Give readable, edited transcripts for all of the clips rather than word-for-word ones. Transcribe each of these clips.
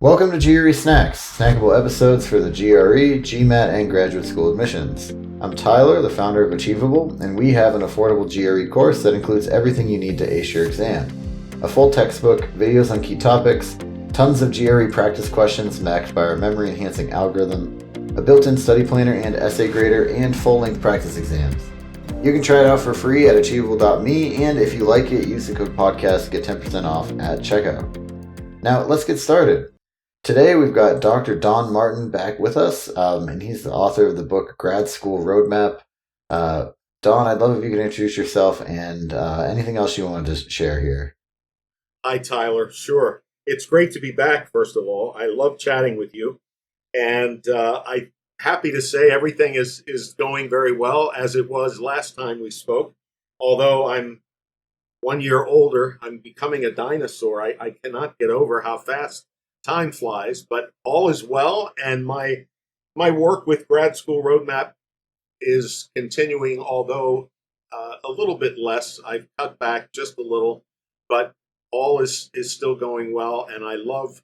Welcome to GRE Snacks, snackable episodes for the GRE, GMAT, and graduate school admissions. I'm Tyler, the founder of Achievable, and we have an affordable GRE course that includes everything you need to ace your exam. A full textbook, videos on key topics, tons of GRE practice questions backed by our memory-enhancing algorithm, a built-in study planner and essay grader, and full-length practice exams. You can try it out for free at achievable.me, and if you like it, use the code podcast to get 10% off at checkout. Now, let's get started. Today, we've got Dr. Don Martin back with us, and he's the author of the book Grad School Road Map. Don, I'd love if you could introduce yourself and anything else you wanted to share here. Hi, Tyler. Sure. It's great to be back, first of all. I love chatting with you, and I'm happy to say everything is going very well as it was last time we spoke. Although I'm 1 year older, I'm becoming a dinosaur. I cannot get over how fast time flies, but all is well, and my work with Grad School Road Map is continuing, although a little bit less. I've cut back just a little, but all is still going well, and I love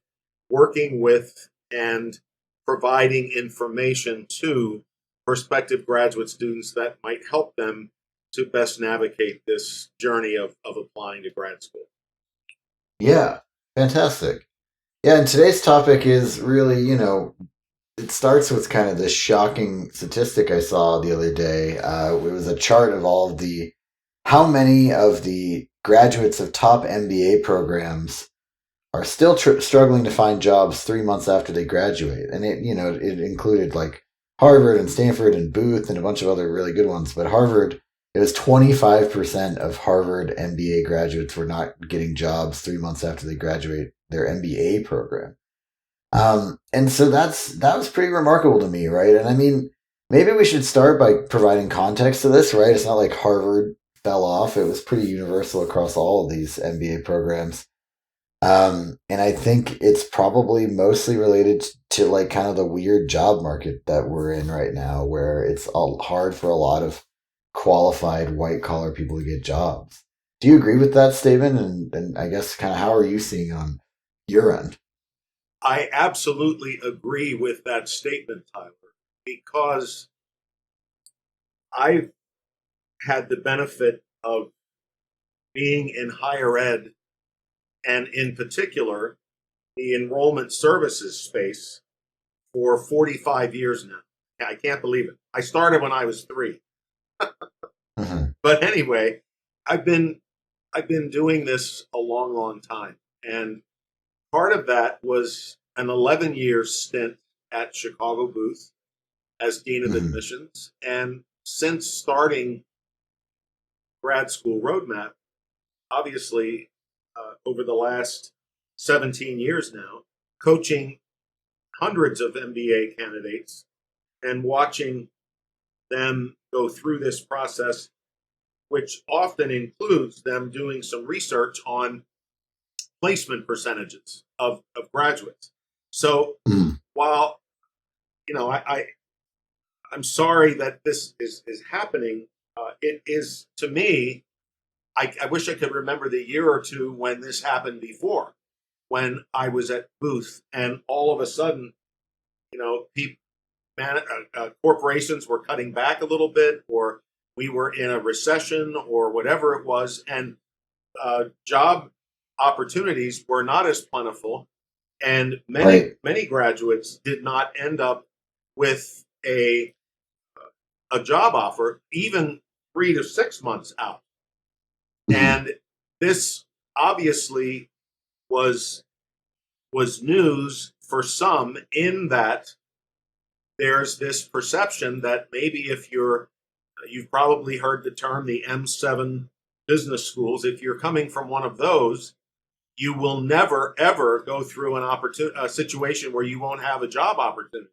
working with and providing information to prospective graduate students that might help them to best navigate this journey of applying to grad school. Yeah, fantastic. Yeah, and today's topic is really, it starts with kind of this shocking statistic I saw the other day. It was a chart of how many of the graduates of top MBA programs are still struggling to find jobs 3 months after they graduate. And it included like Harvard and Stanford and Booth and a bunch of other really good ones. But Harvard, it was 25% of Harvard MBA graduates were not getting jobs 3 months after they graduate their MBA program. And so that was pretty remarkable to me, right? And I mean, maybe we should start by providing context to this, right? It's not like Harvard fell off. It was pretty universal across all of these MBA programs. And I think it's probably mostly related to like kind of the weird job market that we're in right now, where it's all hard for a lot of qualified white collar people to get jobs. Do you agree with that statement? And I guess kind of how are you seeing on your end? I absolutely agree with that statement, Tyler, because I've had the benefit of being in higher ed and in particular the enrollment services space for 45 years now. I can't believe it. I started when I was 3. Mm-hmm. But anyway, I've been doing this a long, long time. And part of that was an 11-year stint at Chicago Booth as Dean of Mm-hmm. Admissions. And since starting Grad School Road Map, obviously, over the last 17 years now, coaching hundreds of MBA candidates and watching them go through this process, which often includes them doing some research on placement percentages of graduates. So while, I'm sorry that this is happening, it is, to me, I wish I could remember the year or two when this happened before, when I was at Booth, and all of a sudden, corporations were cutting back a little bit, or we were in a recession, or whatever it was, and job opportunities were not as plentiful, and many graduates did not end up with a job offer even 3 to 6 months out. Mm-hmm. And this obviously was news for some, in that there's this perception that maybe if you've probably heard the term the M7 business schools, if you're coming from one of those, you will never, ever go through a situation where you won't have a job opportunity.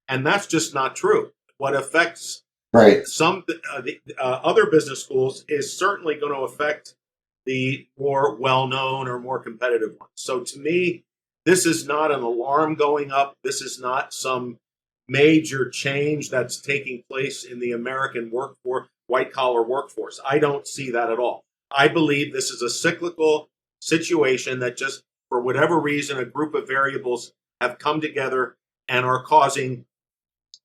And that's just not true. What affects some other business schools is certainly going to affect the more well-known or more competitive ones. So to me, this is not an alarm going up. This is not some major change that's taking place in the American workforce, white-collar workforce. I don't see that at all. I believe this is a cyclical situation that just, for whatever reason, a group of variables have come together and are causing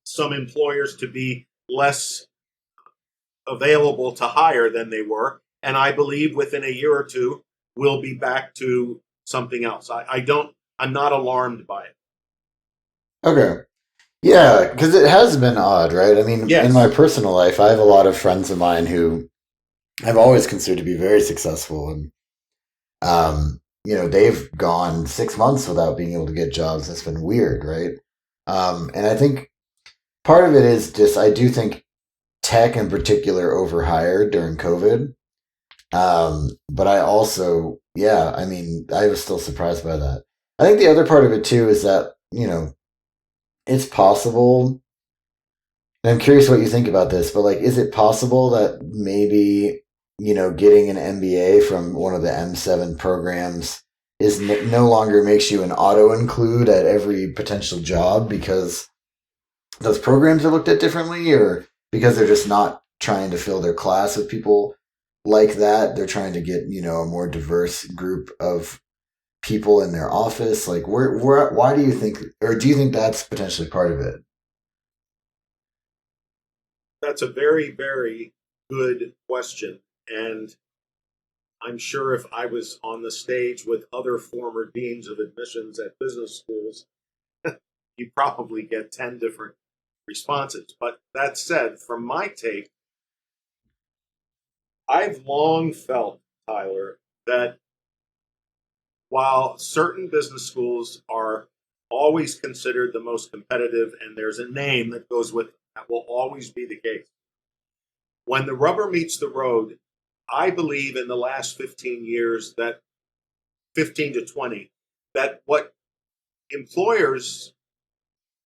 some employers to be less available to hire than they were. And I believe within a year or two, we'll be back to something else. I'm not alarmed by it. Okay. Yeah, because it has been odd, right? I mean, in my Yes. personal life, I have a lot of friends of mine who I've always considered to be very successful, and they've gone 6 months without being able to get jobs. That's been weird, right? And I think part of it is just I do think tech in particular overhired during COVID. But I also, yeah, I mean, I was still surprised by that. I think the other part of it too is that, it's possible. And I'm curious what you think about this, but like, is it possible that maybe, getting an MBA from one of the M7 programs is no longer makes you an auto include at every potential job because those programs are looked at differently, or because they're just not trying to fill their class with people like that? They're trying to get, a more diverse group of people in their office. Like, why do you think, or do you think that's potentially part of it? That's a very, very good question. And I'm sure if I was on the stage with other former deans of admissions at business schools, you probably get 10 different responses. But that said, from my take, I've long felt, Tyler, that while certain business schools are always considered the most competitive, and there's a name that goes with it, that will always be the case. When the rubber meets the road, I believe in the last 15 years, that 15 to 20, that what employers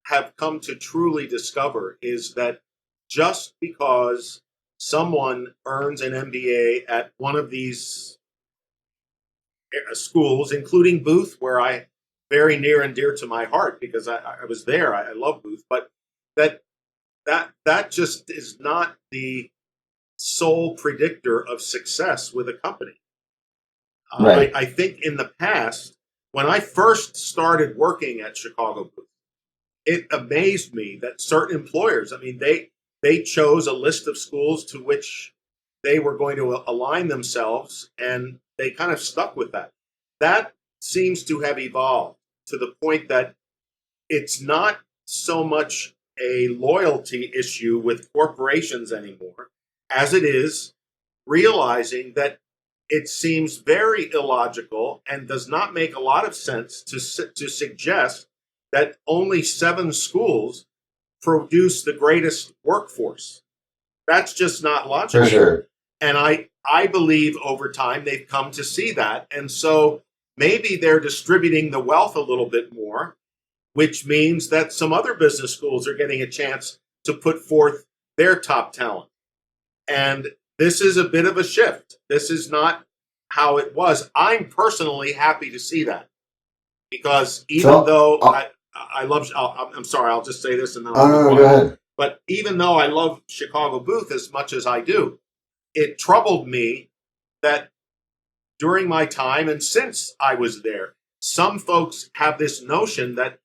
have come to truly discover is that just because someone earns an MBA at one of these schools, including Booth, where I very near and dear to my heart because I was there. I love Booth, but that that just is not the sole predictor of success with a company. Right. I think in the past, when I first started working at Chicago Booth, it amazed me that certain employers, I mean, they chose a list of schools to which they were going to align themselves, and they kind of stuck with that. That seems to have evolved to the point that it's not so much a loyalty issue with corporations anymore as it is realizing that it seems very illogical and does not make a lot of sense to suggest that only 7 schools produce the greatest workforce. That's just not For logical. sure. And I believe over time they've come to see that. And so maybe they're distributing the wealth a little bit more, which means that some other business schools are getting a chance to put forth their top talent. And this is a bit of a shift. This is not how it was. I'm personally happy to see that because even So, though I love, I'm sorry, I'll just say this and then oh I'll be no, no, go quiet. ahead. But even though I love Chicago Booth as much as I do, it troubled me that during my time and since I was there, some folks have this notion that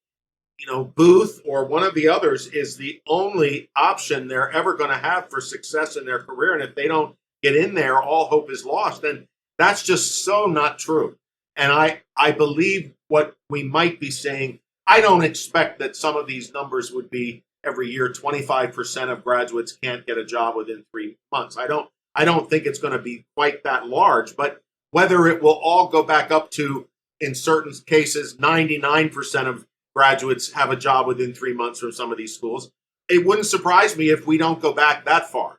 Booth or one of the others is the only option they're ever going to have for success in their career. And if they don't get in there, all hope is lost. And that's just so not true. And I believe what we might be saying. I don't expect that some of these numbers would be every year 25% of graduates can't get a job within 3 months. I don't think it's going to be quite that large, but whether it will all go back up to, in certain cases, 99% of graduates have a job within 3 months from some of these schools. It wouldn't surprise me if we don't go back that far.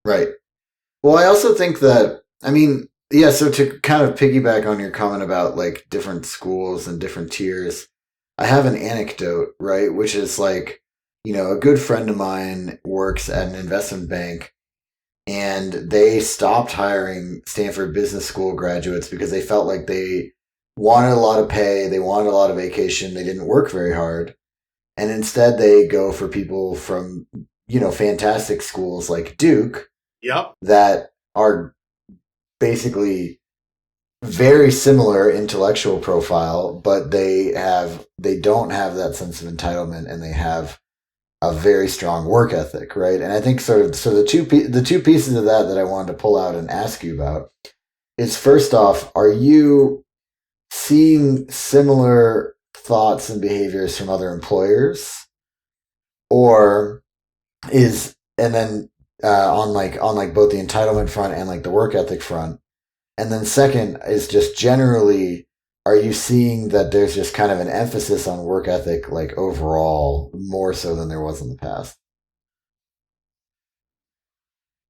Right. Well, I also think that, I mean, yeah, so to kind of piggyback on your comment about like different schools and different tiers, I have an anecdote, right? Which is like, a good friend of mine works at an investment bank, and they stopped hiring Stanford Business School graduates because they felt like they wanted a lot of pay, they wanted a lot of vacation, they didn't work very hard. And instead they go for people from, fantastic schools like Duke Yep. that are basically very similar intellectual profile, but they don't have that sense of entitlement, and they have a very strong work ethic, right? And I think the two pieces of that I wanted to pull out and ask you about is, first off, are you seeing similar thoughts and behaviors from other employers, or is and then on like both the entitlement front and like the work ethic front, and then second is just generally, are you seeing that there's just kind of an emphasis on work ethic, like overall, more so than there was in the past?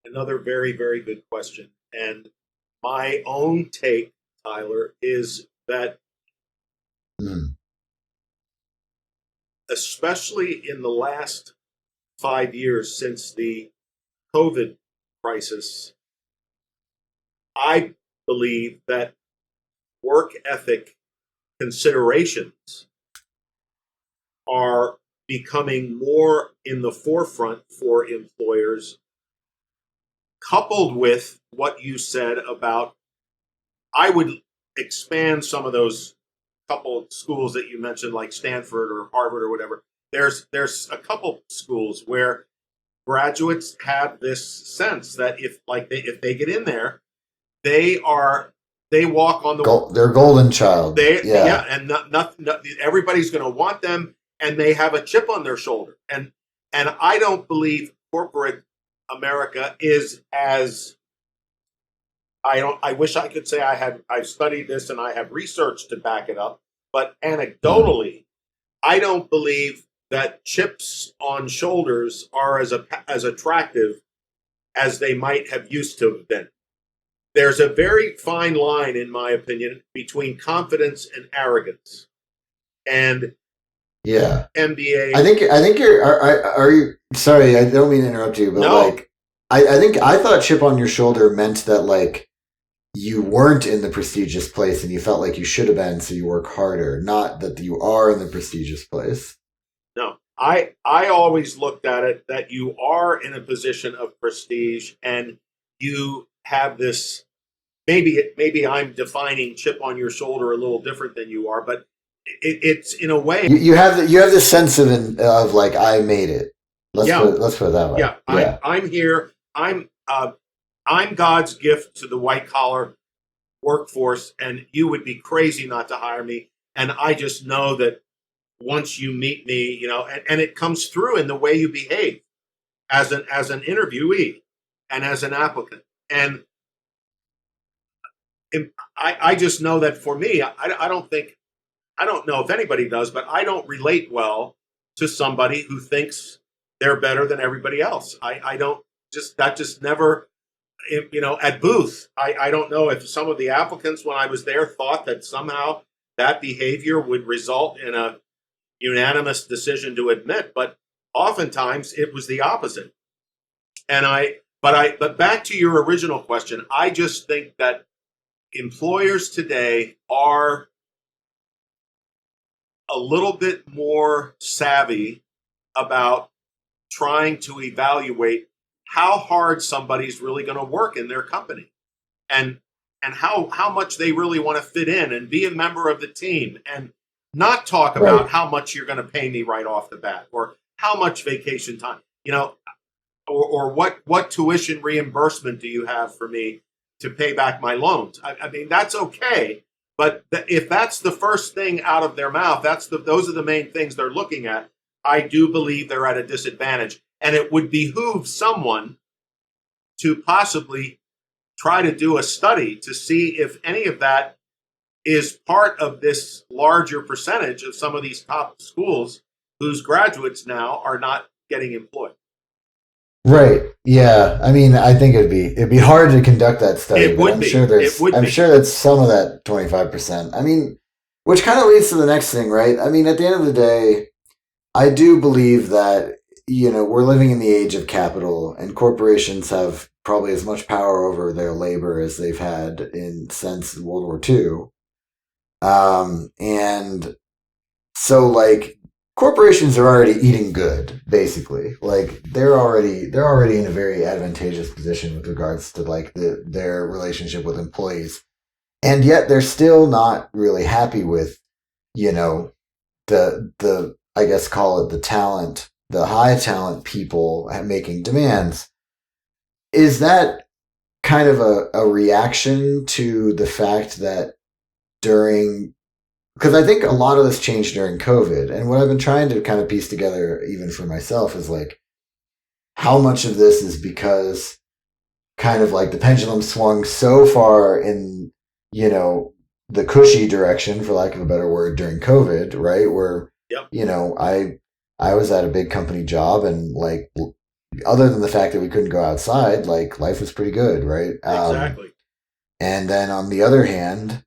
Another very, very good question. And my own take, Tyler, is that Mm. especially in the last 5 years since the COVID crisis, I believe that work ethic considerations are becoming more in the forefront for employers, coupled with what you said about, I would expand some of those couple of schools that you mentioned, like Stanford or Harvard or whatever. There's a couple schools where graduates have this sense that if they get in there, they are they walk on the They're golden child. yeah, Yeah. and everybody's going to want them, and they have a chip on their shoulder, and I don't believe corporate America is as I wish I could say I've studied this and I have research to back it up, but Mm. anecdotally, I don't believe that chips on shoulders are as attractive as they might have used to have been. There's a very fine line, in my opinion, between confidence and arrogance. And Yeah. MBA, I think you're are you sorry, I don't mean to interrupt you, but no, like I think I thought chip on your shoulder meant that like you weren't in the prestigious place and you felt like you should have been, so you work harder, not that you are in the prestigious place. no. I always looked at it that you are in a position of prestige and you have this. Maybe I'm defining chip on your shoulder a little different than you are, but it's in a way, You have this sense of like I made it. yeah, Let's put it that way. yeah. Yeah. I'm here. I'm God's gift to the white collar workforce, and you would be crazy not to hire me. And I just know that once you meet me, and it comes through in the way you behave as an interviewee and as an applicant. And I just know that for me, I don't know if anybody does, but I don't relate well to somebody who thinks they're better than everybody else. I don't that just never, at Booth, I don't know if some of the applicants when I was there thought that somehow that behavior would result in a unanimous decision to admit, but oftentimes it was the opposite. But back to your original question, I just think that employers today are a little bit more savvy about trying to evaluate how hard somebody's really going to work in their company, and how much they really want to fit in and be a member of the team, and not talk about Right. how much you're going to pay me right off the bat, or how much vacation time, or what tuition reimbursement do you have for me to pay back my loans. I mean, that's okay, but if that's the first thing out of their mouth, those are the main things they're looking at. I do believe they're at a disadvantage, and it would behoove someone to possibly try to do a study to see if any of that is part of this larger percentage of some of these top schools whose graduates now are not getting employed. Right. Yeah. I mean, I think it'd be hard to conduct that study, It but would be. It would I'm be. sure that's some of that 25%. I mean, which kind of leads to the next thing, right? I mean, at the end of the day, I do believe that, we're living in the age of capital, and corporations have probably as much power over their labor as they've had since World War II. And so like corporations are already eating good, basically. Like they're already in a very advantageous position with regards to like their relationship with employees. and yet they're still not really happy with, you know, the I guess call it the talent, the high talent people making demands. Is that kind of a reaction to the fact that during, because I think a lot of this changed during COVID, and what I've been trying to kind of piece together even for myself is like how much of this is because kind of like the pendulum swung so far in, you know, the cushy direction, for lack of a better word, during COVID, right? Where, Yep. you know, I was at a big company job, and like other than the fact that we couldn't go outside, like life was pretty good, right? Exactly. And then on the other hand,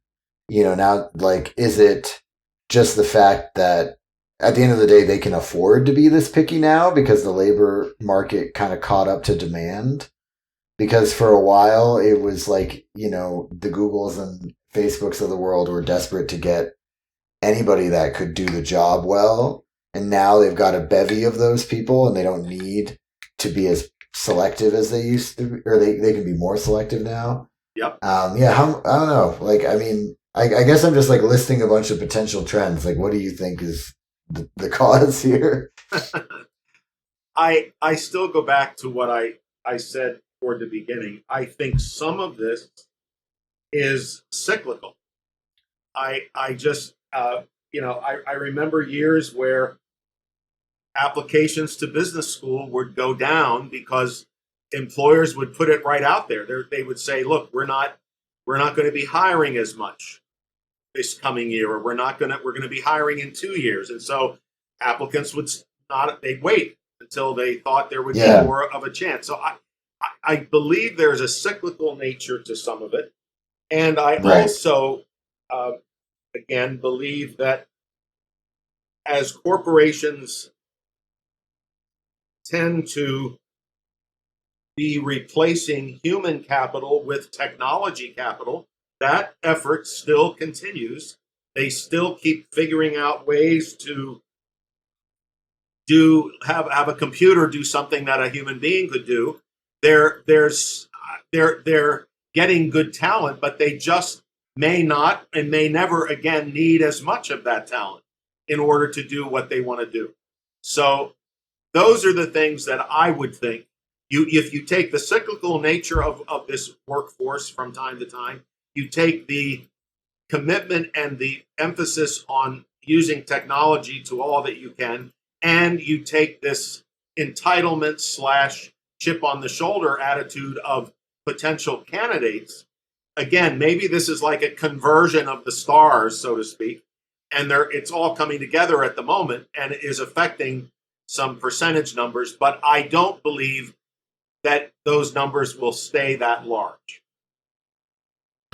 you know, now like, is it just the fact that at the end of the day they can afford to be this picky now because the labor market kind of caught up to demand? Because for a while it was like, you know, the Googles and Facebooks of the world were desperate to get anybody that could do the job well, and now they've got a bevy of those people and they don't need to be as selective as they used to be, or they can be more selective now. Yep. Yeah, I don't know, like, I mean, I guess I'm just like listing a bunch of potential trends. Like, what do you think is the cause here? I still go back to what I said toward the beginning. I think some of this is cyclical. I just I remember years where applications to business school would go down because employers would put it right out there. They would say, "Look, we're not going to be hiring as much this coming year, or we're going to be hiring in 2 years," and so applicants would not they'd wait until they thought there would be Yeah, more of a chance. So I believe there's a cyclical nature to some of it, and I right. also uh, again believe that as corporations tend to be replacing human capital with technology capital, that effort still continues. They still keep figuring out ways to have a computer do something that a human being could do. They're getting good talent, but they just may not and may never again need as much of that talent in order to do what they want to do. So those are the things that I would think. If you take the cyclical nature of this workforce from time to time, you take the commitment and the emphasis on using technology to all that you can, and you take this entitlement slash chip on the shoulder attitude of potential candidates. Again, maybe this is like a conversion of the stars, so to speak, and it's all coming together at the moment and it is affecting some percentage numbers, but I don't believe that those numbers will stay that large.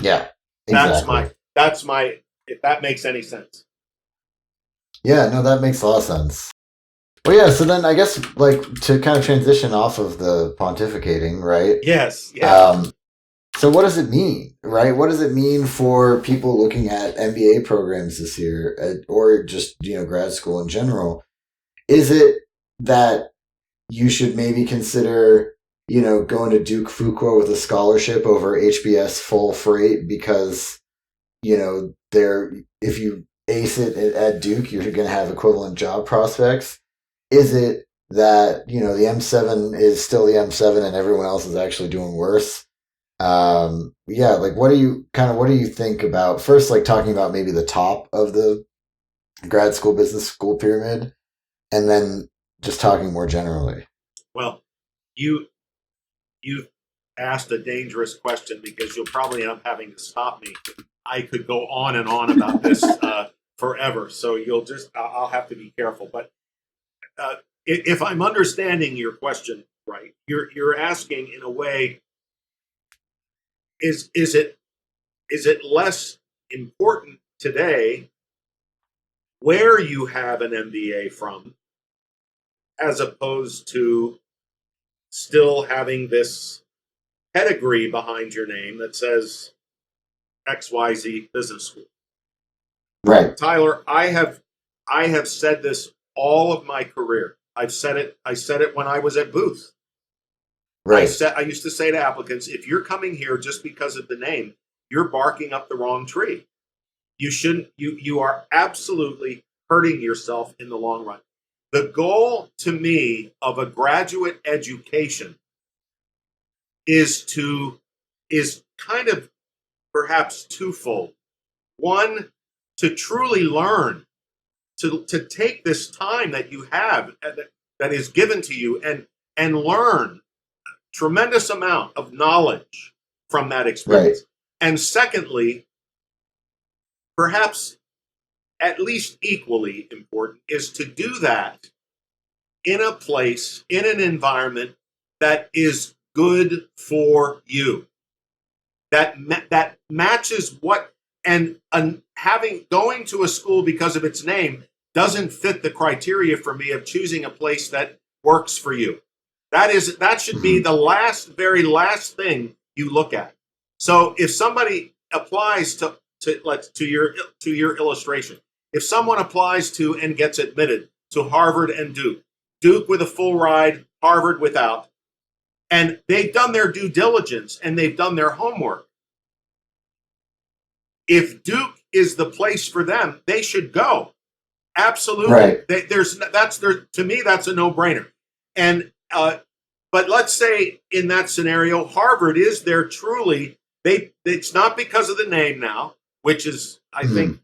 Yeah, That's exactly. my that's my if that makes any sense. Yeah, no, that makes a lot of sense. Well, yeah, so then I guess like to kind of transition off of the pontificating, right? Yes, yeah. Um, so what does it mean, right? What does it mean for people looking at MBA programs this year, or just, you know, grad school in general? Is it that you should maybe consider, you know, going to Duke Fuqua with a scholarship over HBS full freight because, you know, there, if you ace it at Duke, you're going to have equivalent job prospects? Is it that, you know, the M7 is still the M7 and everyone else is actually doing worse? Yeah, like what do you think about, first, like talking about maybe the top of the grad school business school pyramid, and then just talking more generally? Well, you you asked a dangerous question because you'll probably end up having to stop me. I could go on and on about this forever, so I'll have to be careful. But if I'm understanding your question right, you're asking in a way, is it less important today where you have an MBA from, as opposed to still having this pedigree behind your name that says XYZ Business School? Right, Tyler, I have said this all of my career. I said it when I was at Booth. I right. said I used to say to applicants, if you're coming here just because of the name, you're barking up the wrong tree. You shouldn't, you are absolutely hurting yourself in the long run. The goal to me of a graduate education is kind of perhaps twofold. One, to truly learn, to take this time that you have that is given to you and learn tremendous amount of knowledge from that experience. Right. And secondly, perhaps at least equally important, is to do that in a place, in an environment that is good for you, that matches what, and going to a school because of its name doesn't fit the criteria for me of choosing a place that works for you. That should be the very last thing you look at. So if somebody applies to your illustration, if someone applies to and gets admitted to Harvard and Duke with a full ride, Harvard without, and they've done their due diligence and they've done their homework, if Duke is the place for them, they should go. Absolutely. Right. To me, that's a no-brainer. And but let's say in that scenario, Harvard is there truly. It's not because of the name now, which is, I think,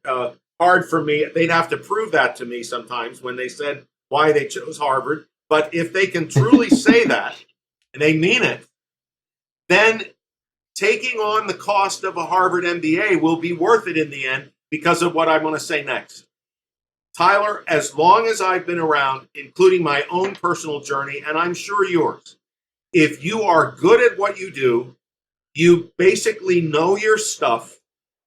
hard for me. They'd have to prove that to me sometimes when they said why they chose Harvard. But if they can truly say that, and they mean it, then taking on the cost of a Harvard MBA will be worth it in the end because of what I'm going to say next. Tyler, as long as I've been around, including my own personal journey, and I'm sure yours, if you are good at what you do, you basically know your stuff,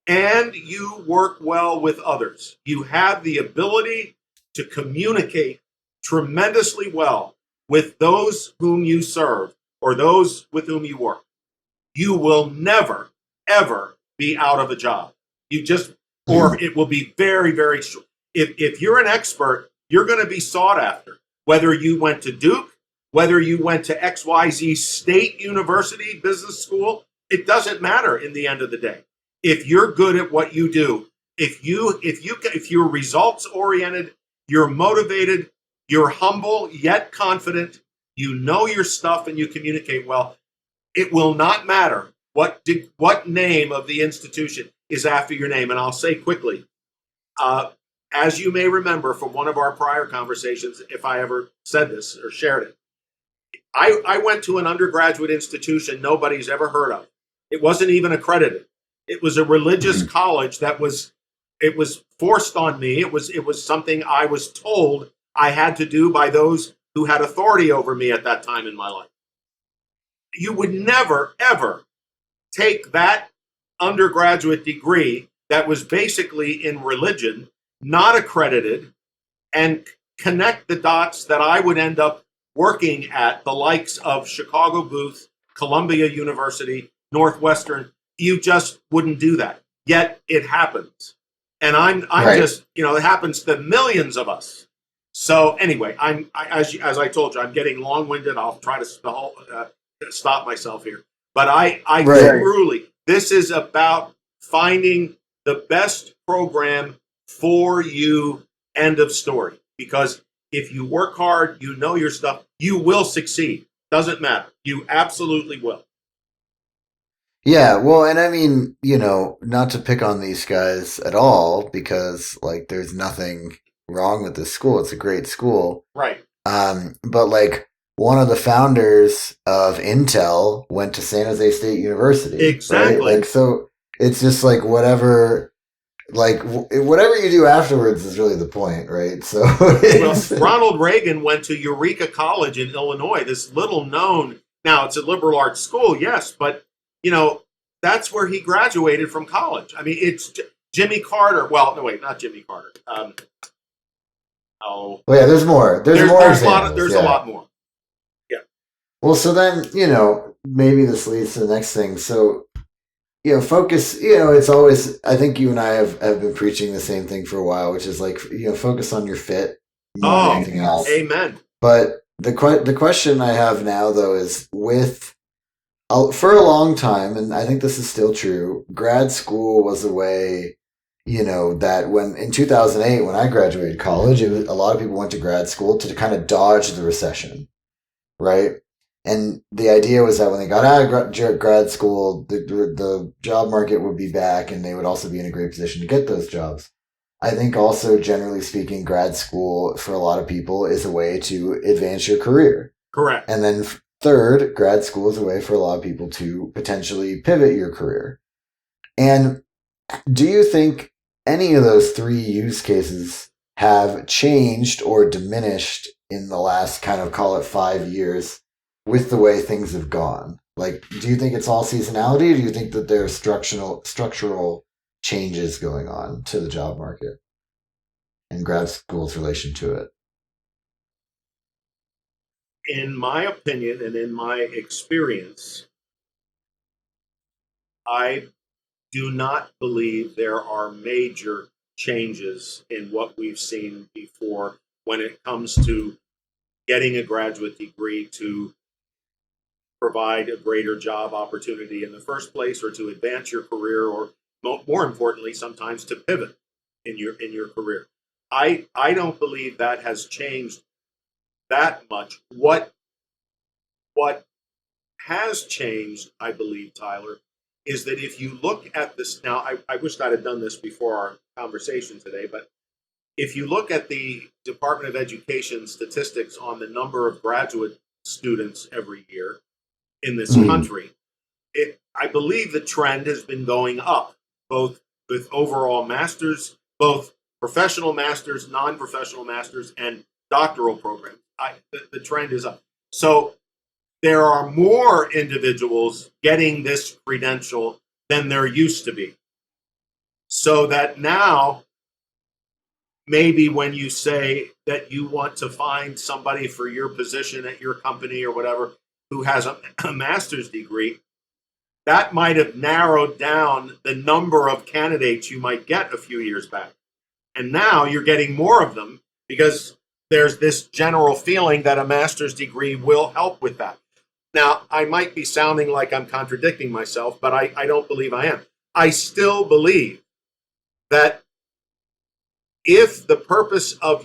and you work well with others. You have the ability to communicate tremendously well with those whom you serve or those with whom you work. You will never, ever be out of a job. Or it will be very, very short. If you're an expert, you're going to be sought after. Whether you went to Duke, whether you went to XYZ State University Business School, it doesn't matter in the end of the day. If you're good at what you do, if you're results oriented, you're motivated, you're humble yet confident, you know your stuff and you communicate well, it will not matter what name of the institution is after your name. And I'll say quickly, as you may remember from one of our prior conversations, if I ever said this or shared it, I went to an undergraduate institution nobody's ever heard of. It wasn't even accredited. It was a religious college it was forced on me. It was something I was told I had to do by those who had authority over me at that time in my life. You would never, ever take that undergraduate degree that was basically in religion, not accredited, and connect the dots that I would end up working at the likes of Chicago Booth, Columbia University, Northwestern. You just wouldn't do that. Yet it happens. And I'm right. It happens to millions of us. So anyway, as I told you, I'm getting long-winded. I'll try to stop myself here. But I truly, this is about finding the best program for you, end of story. Because if you work hard, you know your stuff, you will succeed. Doesn't matter. You absolutely will. Yeah, well, and I mean, not to pick on these guys at all, because there's nothing wrong with this school. It's a great school. Right. But one of the founders of Intel went to San Jose State University. Exactly. Right? So it's just whatever you do afterwards is really the point, right? So Ronald Reagan went to Eureka College in Illinois, this little known, now it's a liberal arts school, yes, but that's where he graduated from college. I mean, it's Jimmy Carter. Well, no, wait, not Jimmy Carter. Well, yeah, there's more. There's more. There's a lot more. Yeah. Well, so then, maybe this leads to the next thing. So, focus, it's always, I think you and I have been preaching the same thing for a while, which is focus on your fit more than anything else. Amen. But the question I have now, though, is with For a long time, and I think this is still true, grad school was a way, that when in 2008, when I graduated college, a lot of people went to grad school to kind of dodge the recession, right? And the idea was that when they got out of grad school, the job market would be back and they would also be in a great position to get those jobs. I think also, generally speaking, grad school for a lot of people is a way to advance your career. Correct. And then third, grad school is a way for a lot of people to potentially pivot your career. And do you think any of those three use cases have changed or diminished in the last kind of call it 5 years with the way things have gone? Like, do you think it's all seasonality, or do you think that there's structural changes going on to the job market and grad school's relation to it? In my opinion and in my experience, I do not believe there are major changes in what we've seen before when it comes to getting a graduate degree to provide a greater job opportunity in the first place, or to advance your career, or more importantly, sometimes to pivot in your career. I don't believe that has changed that much. What has changed, I believe, Tyler, is that if you look at this now, I wish I'd have done this before our conversation today, but if you look at the Department of Education statistics on the number of graduate students every year in this country, I believe the trend has been going up, both with overall masters, both professional masters, non-professional masters, and doctoral programs. The trend is up. So there are more individuals getting this credential than there used to be. So that now, maybe when you say that you want to find somebody for your position at your company or whatever who has a master's degree, that might have narrowed down the number of candidates you might get a few years back. And now you're getting more of them because there's this general feeling that a master's degree will help with that. Now, I might be sounding like I'm contradicting myself, but I don't believe I am. I still believe that if the purpose of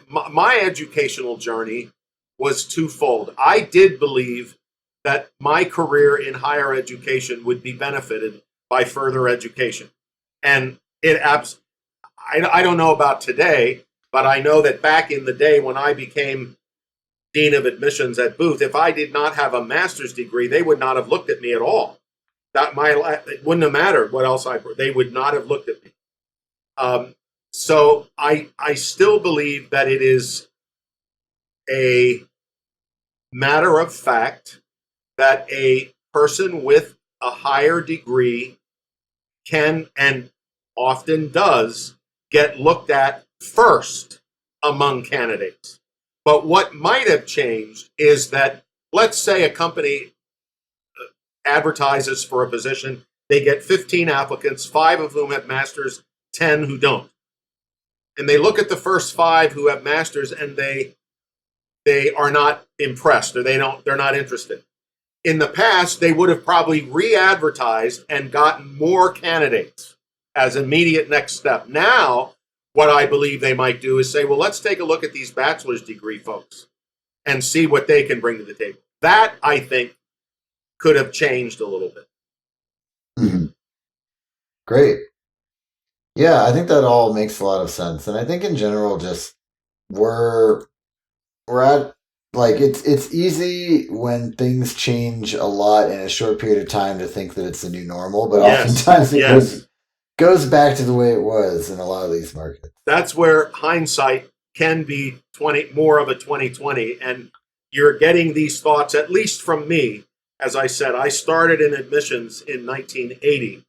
my educational journey was twofold, I did believe that my career in higher education would be benefited by further education. And I don't know about today, but I know that back in the day when I became dean of admissions at Booth, if I did not have a master's degree, they would not have looked at me at all. It wouldn't have mattered what else they would not have looked at me. So I still believe that it is a matter of fact that a person with a higher degree can, and often does, get looked at first among candidates. But what might have changed is that, let's say a company advertises for a position, they get 15 applicants, 5 of whom have masters, 10 who don't. And they look at the first 5 who have masters and they are not impressed, or they're not interested. In the past, they would have probably re-advertised and gotten more candidates as immediate next step. Now, what I believe they might do is say, well, let's take a look at these bachelor's degree folks and see what they can bring to the table. That, I think, could have changed a little bit. Mm-hmm. Great. Yeah, I think that all makes a lot of sense. And I think in general, just we're at, like, it's easy when things change a lot in a short period of time to think that it's the new normal, but oftentimes it goes back to the way it was in a lot of these markets. That's where hindsight can be more of a 2020, and you're getting these thoughts, at least from me. As I said, I started in admissions in 1980.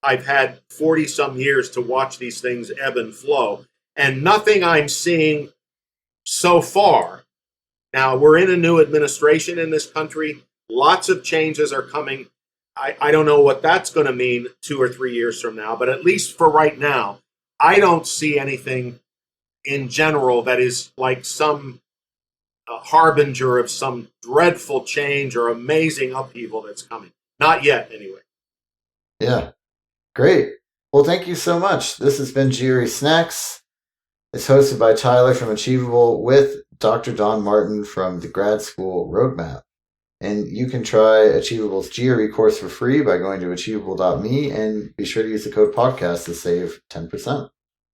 I've had 40 some years to watch these things ebb and flow, and nothing I'm seeing so far. Now, we're in a new administration in this country. Lots of changes are coming. I don't know what that's going to mean 2 or 3 years from now, but at least for right now, I don't see anything in general that is like some a harbinger of some dreadful change or amazing upheaval that's coming. Not yet, anyway. Yeah. Great. Well, thank you so much. This has been GRE Snacks. It's hosted by Tyler from Achievable with Dr. Don Martin from the Grad School Road Map. And you can try Achievable's GRE course for free by going to achievable.me and be sure to use the code podcast to save 10%.